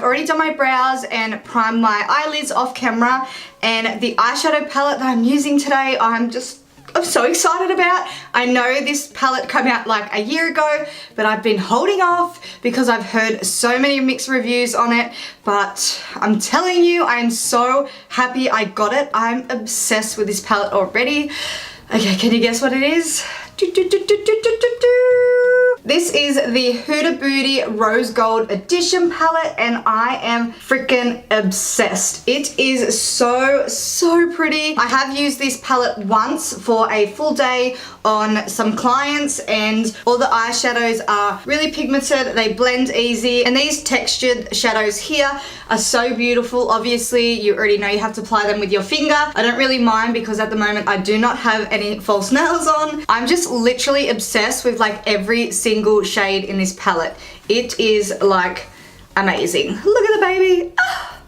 I've already done my brows and primed my eyelids off camera, and the eyeshadow palette that I'm using today, I'm so excited about. I know this palette came out like a year ago, but I've been holding off because I've heard so many mixed reviews on it, but I'm telling you, I am so happy I got it. I'm obsessed with this palette already. Okay, can you guess what it is? This is the Huda Beauty Rose Gold Edition palette, and I am freaking obsessed. It is so pretty. I have used this palette once for a full day on some clients, and all the eyeshadows are really pigmented, they blend easy, and these textured shadows here are so beautiful. Obviously, you already know you have to apply them with your finger. I don't really mind because at the moment I do not have any false nails on. I'm just literally obsessed with like every single shade in this palette. It is like amazing. Look at the baby.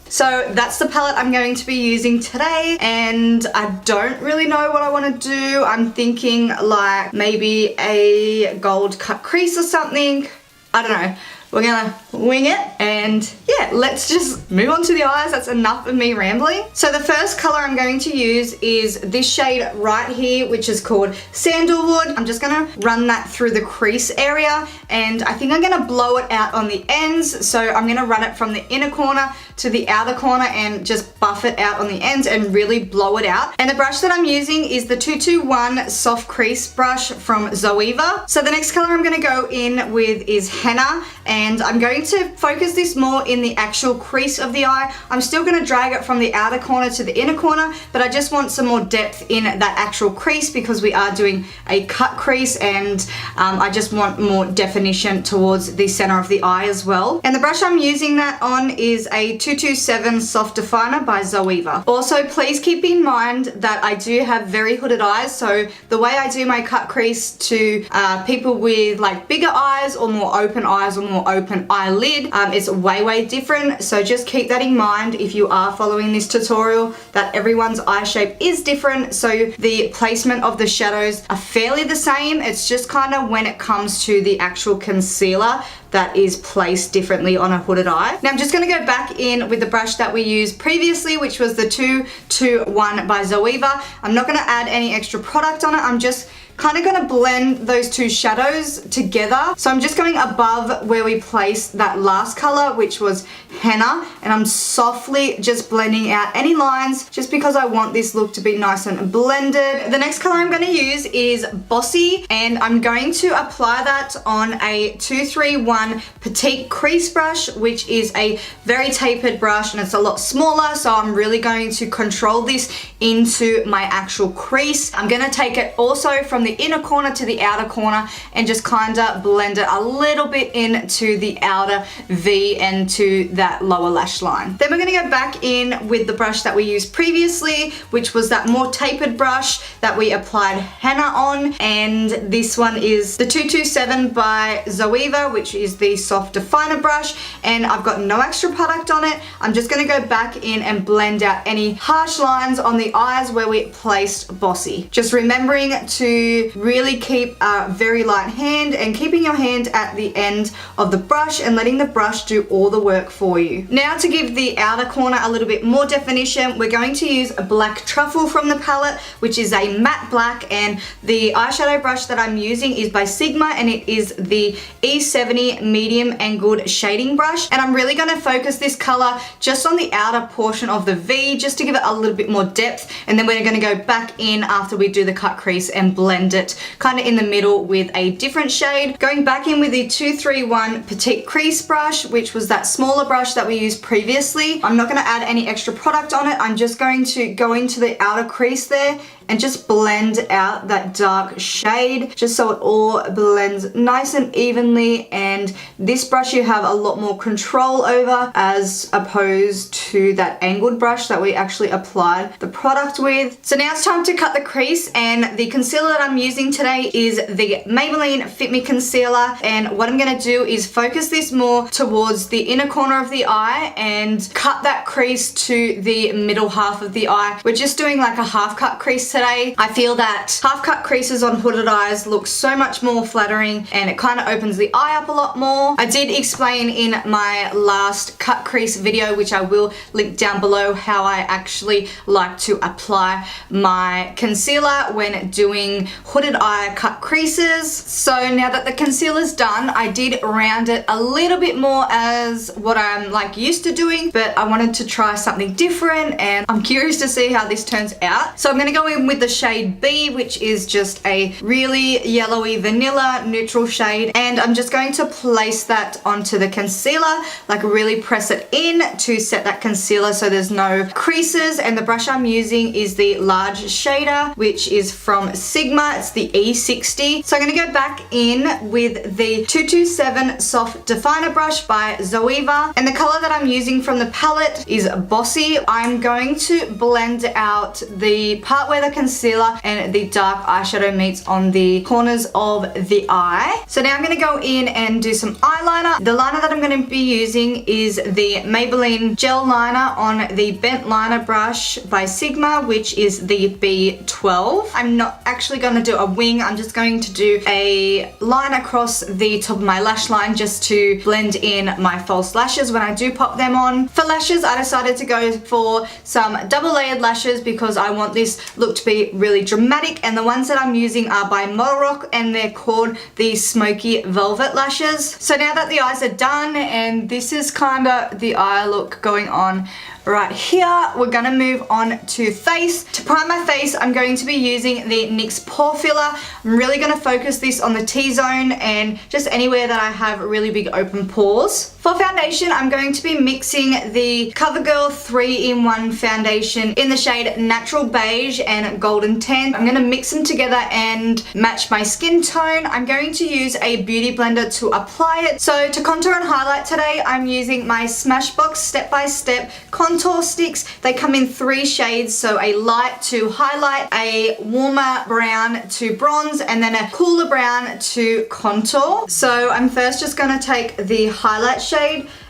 So that's the palette I'm going to be using today, and I don't really know what I want to do. I'm thinking like maybe a gold cut crease or something. I don't know. We're gonna wing it, and yeah, let's just move on to the eyes. That's enough of me rambling. So the first color I'm going to use is this shade right here, which is called Sandalwood. I'm just gonna run that through the crease area, and I think I'm gonna blow it out on the ends. So I'm gonna run it from the inner corner to the outer corner and just buff it out on the ends and really blow it out. And the brush that I'm using is the 221 Soft Crease brush from Zoeva. So the next color I'm gonna go in with is Henna, and I'm going to focus this more in the actual crease of the eye. I'm still going to drag it from the outer corner to the inner corner, but I just want some more depth in that actual crease because we are doing a cut crease, and I just want more definition towards the center of the eye as well. And the brush I'm using that on is a 227 Soft Definer by Zoeva. Also, please keep in mind that I do have very hooded eyes, so the way I do my cut crease to people with like bigger eyes or more open eyes or more open eyelid is way different. So just keep that in mind if you are following this tutorial, that everyone's eye shape is different. So the placement of the shadows are fairly the same. It's just kind of when it comes to the actual concealer that is placed differently on a hooded eye. Now I'm just going to go back in with the brush that we used previously, which was the 221 by Zoeva. I'm not going to add any extra product on it. I'm just kind of going to blend those two shadows together. So I'm just going above where we placed that last color, which was Henna, and I'm softly just blending out any lines just because I want this look to be nice and blended. The next color I'm going to use is Bossy, and I'm going to apply that on a 231 Petite Crease brush, which is a very tapered brush and it's a lot smaller, so I'm really going to control this into my actual crease. I'm going to take it also from the inner corner to the outer corner and just kind of blend it a little bit into the outer V and to that lower lash line. Then we're going to go back in with the brush that we used previously, which was that more tapered brush that we applied henna on, and this one is the 227 by Zoeva, which is the soft definer brush, and I've got no extra product on it. I'm just going to go back in and blend out any harsh lines on the eyes where we placed Bossy. Just remembering to really keep a very light hand and keeping your hand at the end of the brush and letting the brush do all the work for you. Now to give the outer corner a little bit more definition, we're going to use a Black Truffle from the palette, which is a matte black, and the eyeshadow brush that I'm using is by Sigma, and it is the E70 medium angled shading brush, and I'm really going to focus this color just on the outer portion of the V just to give it a little bit more depth, and then we're going to go back in after we do the cut crease and blend it kind of in the middle with a different shade. Going back in with the 231 Petite Crease brush, which was that smaller brush that we used previously. I'm not going to add any extra product on it. I'm just going to go into the outer crease there and just blend out that dark shade just so it all blends nice and evenly, and this brush you have a lot more control over as opposed to that angled brush that we actually applied the product with. So now it's time to cut the crease, and the concealer that I'm using today is the Maybelline Fit Me Concealer, and what I'm going to do is focus this more towards the inner corner of the eye and cut that crease to the middle half of the eye. We're just doing like a half cut crease today. I feel that half cut creases on hooded eyes look so much more flattering and it kind of opens the eye up a lot more. I did explain in my last cut crease video, which I will link down below, how I actually like to apply my concealer when doing hooded eye cut creases. So now that the concealer's done, I did round it a little bit more as what I'm like used to doing, but I wanted to try something different and I'm curious to see how this turns out. So I'm going to go in with the shade B, which is just a really yellowy vanilla neutral shade, and I'm just going to place that onto the concealer, like really press it in to set that concealer so there's no creases. And the brush I'm using is the large shader, which is from Sigma. It's the E60. So I'm going to go back in with the 227 Soft Definer brush by Zoeva, and the color that I'm using from the palette is Bossy. I'm going to blend out the part where the concealer and the dark eyeshadow meets on the corners of the eye. So now I'm going to go in and do some eyeliner. The liner that I'm going to be using is the Maybelline Gel Liner on the Bent Liner brush by Sigma, which is the B12. I'm not actually going to do a wing. I'm just going to do a line across the top of my lash line just to blend in my false lashes when I do pop them on. For lashes, I decided to go for some double layered lashes because I want this look to be really dramatic, and the ones that I'm using are by Model Rock and they're called the Smoky Velvet lashes. So now that the eyes are done and this is kind of the eye look going on right here, we're gonna move on to face. To prime my face, I'm going to be using the NYX Pore Filler. I'm really gonna focus this on the T-zone and just anywhere that I have really big open pores. For foundation, I'm going to be mixing the CoverGirl 3-in-1 foundation in the shade Natural Beige and Golden Tan. I'm gonna mix them together and match my skin tone. I'm going to use a beauty blender to apply it. So to contour and highlight today, I'm using my Smashbox Step by Step contour sticks. They come in 3 shades, so a light to highlight, a warmer brown to bronze, and then a cooler brown to contour. So I'm first just gonna take the highlight shade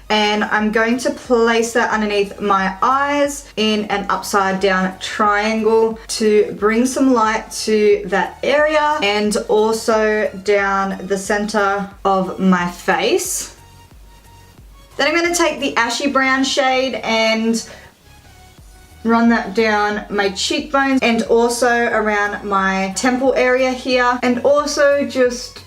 and I'm going to place that underneath my eyes in an upside down triangle to bring some light to that area and also down the center of my face. Then I'm going to take the ashy brown shade and run that down my cheekbones and also around my temple area here, and also just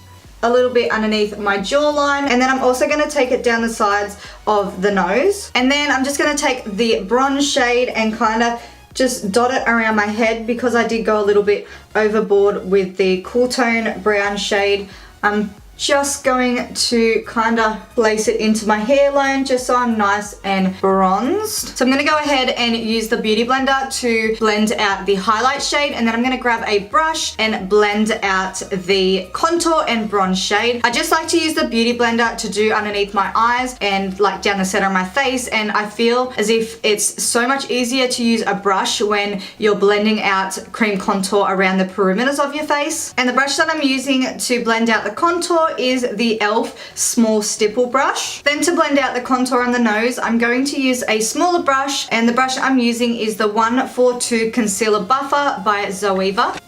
a little bit underneath my jawline. And then I'm also going to take it down the sides of the nose. And then I'm just going to take the bronze shade and kind of just dot it around my head because I did go a little bit overboard with the cool tone brown shade. I'm just going to kind of place it into my hairline just so I'm nice and bronzed. So I'm going to go ahead and use the Beauty Blender to blend out the highlight shade, and then I'm going to grab a brush and blend out the contour and bronze shade. I just like to use the Beauty Blender to do underneath my eyes and like down the center of my face, and I feel as if it's so much easier to use a brush when you're blending out cream contour around the perimeters of your face. And the brush that I'm using to blend out the contour is the e.l.f. Small Stipple brush. Then to blend out the contour on the nose, I'm going to use a smaller brush, and the brush I'm using is the 142 Concealer Buffer by Zoeva.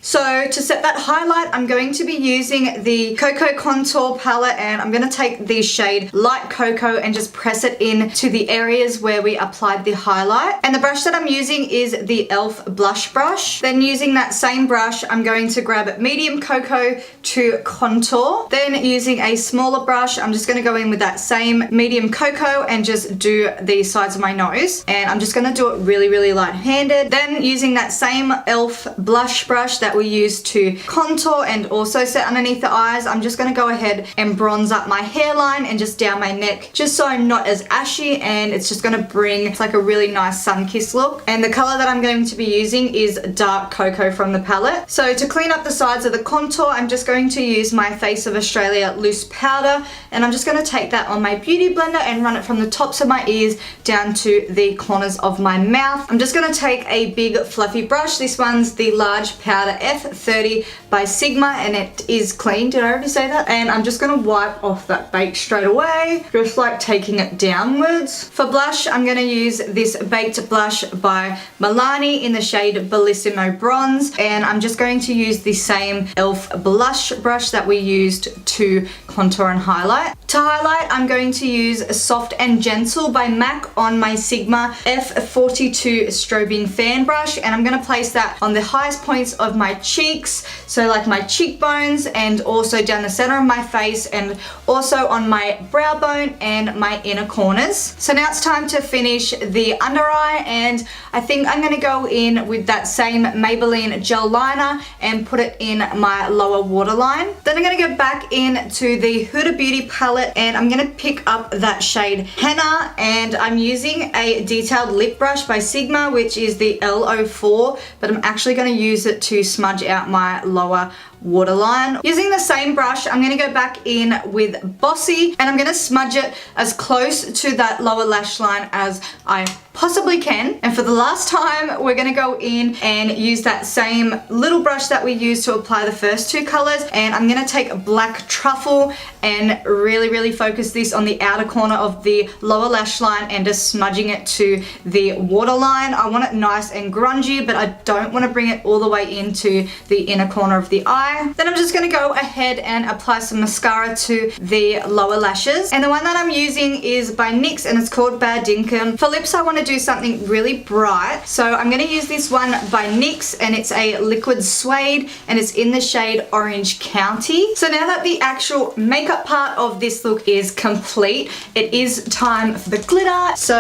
So to set that highlight, I'm going to be using the Cocoa Contour palette, and I'm going to take the shade Light Cocoa and just press it in to the areas where we applied the highlight. And the brush that I'm using is the e.l.f. Blush Brush. Then using that same brush, I'm going to grab Medium Cocoa to contour. Then using a smaller brush, I'm just going to go in with that same Medium Cocoa and just do the sides of my nose. And I'm just going to do it really, really light-handed. Then using that same e.l.f. Blush Brush that we use to contour and also set underneath the eyes, I'm just going to go ahead and bronze up my hairline and just down my neck just so I'm not as ashy, and it's just going to bring like a really nice sun-kissed look. And the color that I'm going to be using is Dark Cocoa from the palette. So to clean up the sides of the contour, I'm just going to use my Face of Australia loose powder, and I'm just going to take that on my Beauty Blender and run it from the tops of my ears down to the corners of my mouth. I'm just going to take a big fluffy brush. This one's the large powder F30 by Sigma, and it is clean. Did I already say that? And I'm just gonna wipe off that baked straight away, just like taking it downwards. For blush, I'm gonna use this Baked Blush by Milani in the shade Bellissimo Bronze, and I'm just going to use the same e.l.f. blush brush that we used to contour and highlight. To highlight, I'm going to use Soft and Gentle by MAC on my Sigma F42 strobing fan brush, and I'm going to place that on the highest points of my cheeks, so like my cheekbones, and also down the center of my face, and also on my brow bone and my inner corners. So now it's time to finish the under eye, and I think I'm going to go in with that same Maybelline gel liner and put it in my lower waterline. Then I'm going to go back into the Huda Beauty palette, and I'm going to pick up that shade Henna, and I'm using a detailed lip brush by Sigma, which is the L04, but I'm actually going to use it to smudge out my lower waterline. Using the same brush, I'm going to go back in with Bossy, and I'm going to smudge it as close to that lower lash line as I possibly can. And for the last time, we're going to go in and use that same little brush that we used to apply the first two colors, and I'm going to take Black Truffle and really focus this on the outer corner of the lower lash line and just smudging it to the waterline. I want it nice and grungy, but I don't want to bring it all the way into the inner corner of the eye. Then I'm just going to go ahead and apply some mascara to the lower lashes, and the one that I'm using is by NYX, and it's called Bad Dinkum. For lips, I want to do something really bright, so I'm going to use this one by NYX, and it's a liquid suede, and it's in the shade Orange County. So now that the actual makeup part of this look is complete, it is time for the glitter. So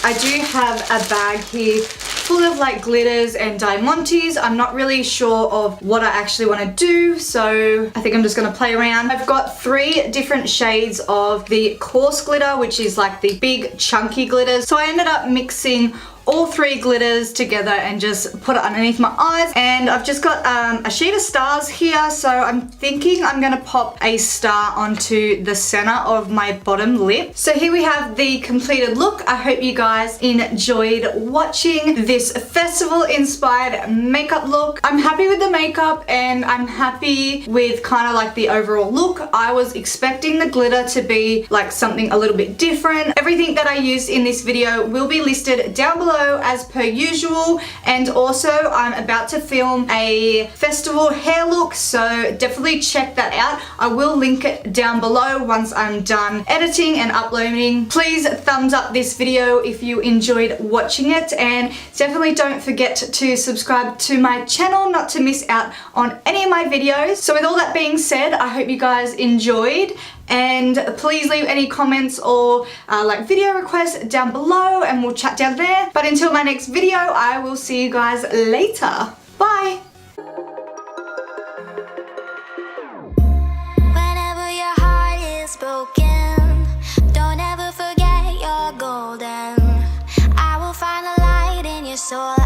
I do have a bag here full of like glitters and diamantes. I'm not really sure of what I actually want to do, so I think I'm just going to play around. I've got 3 different shades of the coarse glitter, which is like the big chunky glitters. So I ended up mixing all 3 glitters together and just put it underneath my eyes, and I've just got a sheet of stars here, so I'm thinking I'm gonna pop a star onto the center of my bottom lip. So here we have the completed look. I hope you guys enjoyed watching this festival inspired makeup look. I'm happy with the makeup, and I'm happy with kind of like the overall look. I was expecting the glitter to be like something a little bit different. Everything that I used in this video will be listed down below as per usual, and also I'm about to film a festival hair look, so definitely check that out. I will link it down below once I'm done editing and uploading. Please thumbs up this video if you enjoyed watching it, and definitely don't forget to subscribe to my channel not to miss out on any of my videos. So with all that being said, I hope you guys enjoyed, and please leave any comments or like video requests down below, and we'll chat down there. But until my next video, I will see you guys later. Bye! Whenever your heart is broken, don't ever forget you're golden. I will find the light in your soul.